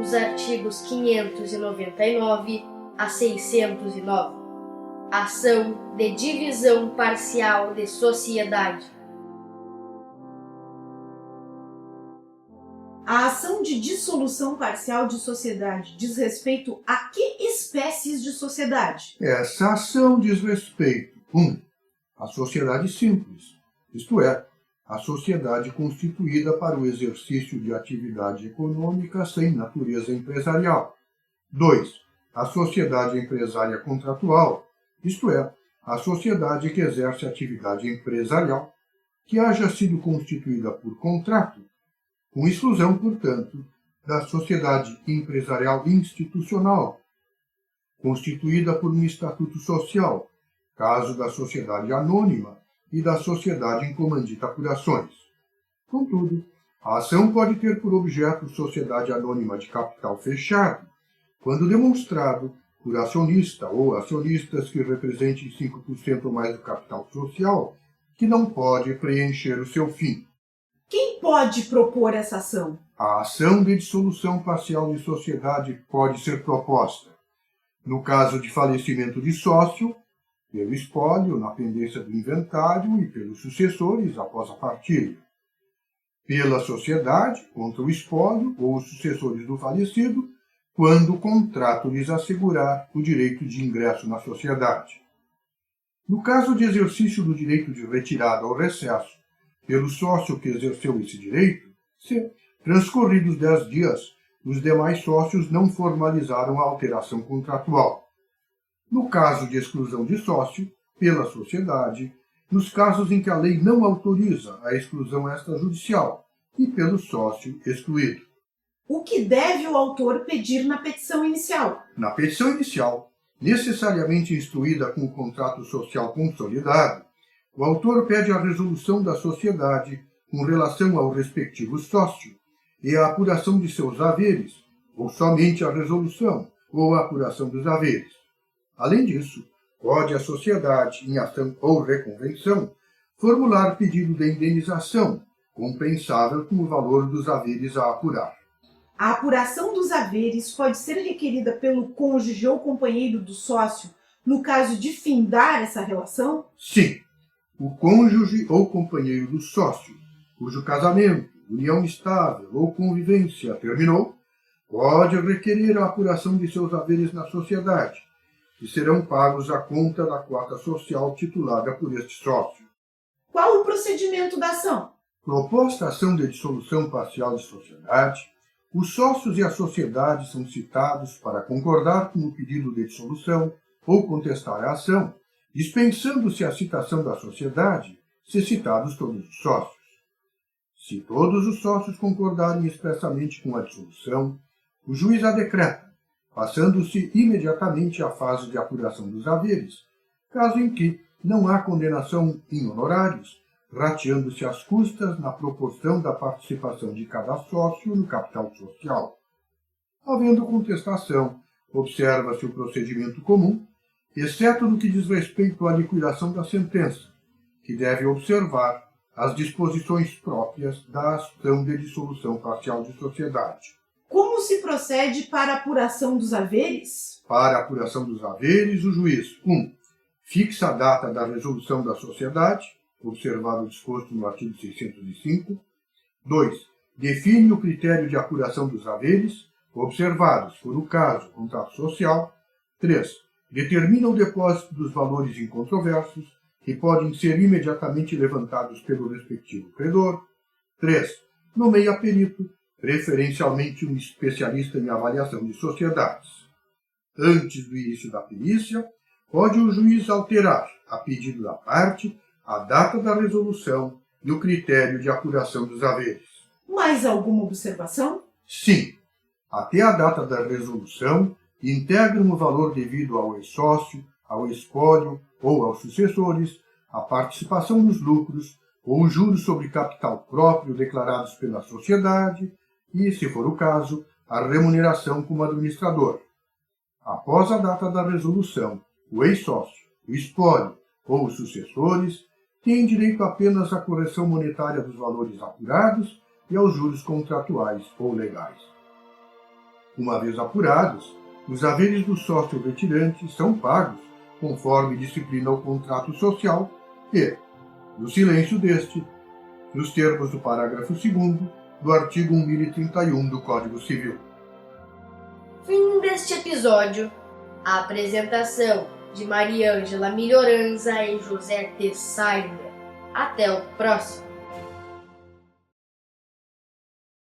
os artigos 599 a 609. Ação de divisão parcial de sociedade. A ação de dissolução parcial de sociedade diz respeito a que espécies de sociedade? Essa ação diz respeito, 1. À sociedade simples, isto é, a sociedade constituída para o exercício de atividade econômica sem natureza empresarial. 2. A sociedade empresária contratual, isto é, a sociedade que exerce atividade empresarial, que haja sido constituída por contrato, com exclusão, portanto, da sociedade empresarial institucional, constituída por um estatuto social, caso da sociedade anônima e da sociedade em comandita por ações. Contudo, a ação pode ter por objeto sociedade anônima de capital fechado, quando demonstrado por acionista ou acionistas que representem 5% ou mais do capital social, que não pode preencher o seu fim. Quem pode propor essa ação? A ação de dissolução parcial de sociedade pode ser proposta, no caso de falecimento de sócio, pelo espólio na pendência do inventário e pelos sucessores após a partilha, pela sociedade contra o espólio ou os sucessores do falecido, quando o contrato lhes assegurar o direito de ingresso na sociedade. No caso de exercício do direito de retirada ou recesso pelo sócio que exerceu esse direito, se, transcorridos 10 dias, os demais sócios não formalizaram a alteração contratual. No caso de exclusão de sócio, pela sociedade, nos casos em que a lei não autoriza a exclusão extrajudicial, e pelo sócio excluído. O que deve o autor pedir na petição inicial? Na petição inicial, necessariamente instruída com o contrato social consolidado, o autor pede a resolução da sociedade com relação ao respectivo sócio e a apuração de seus haveres, ou somente a resolução ou a apuração dos haveres. Além disso, pode a sociedade, em ação ou reconvenção, formular pedido de indenização, compensável com o valor dos haveres a apurar. A apuração dos haveres pode ser requerida pelo cônjuge ou companheiro do sócio no caso de findar essa relação? Sim, o cônjuge ou companheiro do sócio, cujo casamento, união estável ou convivência terminou, pode requerer a apuração de seus haveres na sociedade, que serão pagos à conta da quota social titulada por este sócio. Qual o procedimento da ação? Proposta a ação de dissolução parcial de sociedade, os sócios e a sociedade são citados para concordar com o pedido de dissolução ou contestar a ação, dispensando-se a citação da sociedade, se citados todos os sócios. Se todos os sócios concordarem expressamente com a dissolução, o juiz a decreta, passando-se imediatamente à fase de apuração dos haveres, caso em que não há condenação em honorários, rateando-se as custas na proporção da participação de cada sócio no capital social. Havendo contestação, observa-se o procedimento comum, exceto no que diz respeito à liquidação da sentença, que deve observar as disposições próprias da ação de dissolução parcial de sociedade. Como se procede para a apuração dos haveres? Para a apuração dos haveres, o juiz 1. Fixa a data da resolução da sociedade, observado o disposto no artigo 605. 2. Define o critério de apuração dos haveres, observados, por o caso, contrato social. 3. Determina o depósito dos valores incontroversos, que podem ser imediatamente levantados pelo respectivo credor. 3. Nomeia perito, preferencialmente um especialista em avaliação de sociedades. Antes do início da perícia, pode o juiz alterar, a pedido da parte, a data da resolução e o critério de apuração dos haveres. Mais alguma observação? Sim. Até a data da resolução, integram o valor devido ao ex-sócio, ao espólio ou aos sucessores, a participação nos lucros ou os juros sobre capital próprio declarados pela sociedade e, se for o caso, a remuneração como administrador. Após a data da resolução, o ex-sócio, o espólio ou os sucessores têm direito apenas à correção monetária dos valores apurados e aos juros contratuais ou legais. Uma vez apurados, os haveres do sócio retirante são pagos, conforme disciplina o contrato social e, no silêncio deste, nos termos do parágrafo 2º do artigo 1031 do Código Civil. Fim deste episódio. A apresentação de Mariângela Melhoranza e José Tessainder. Até o próximo!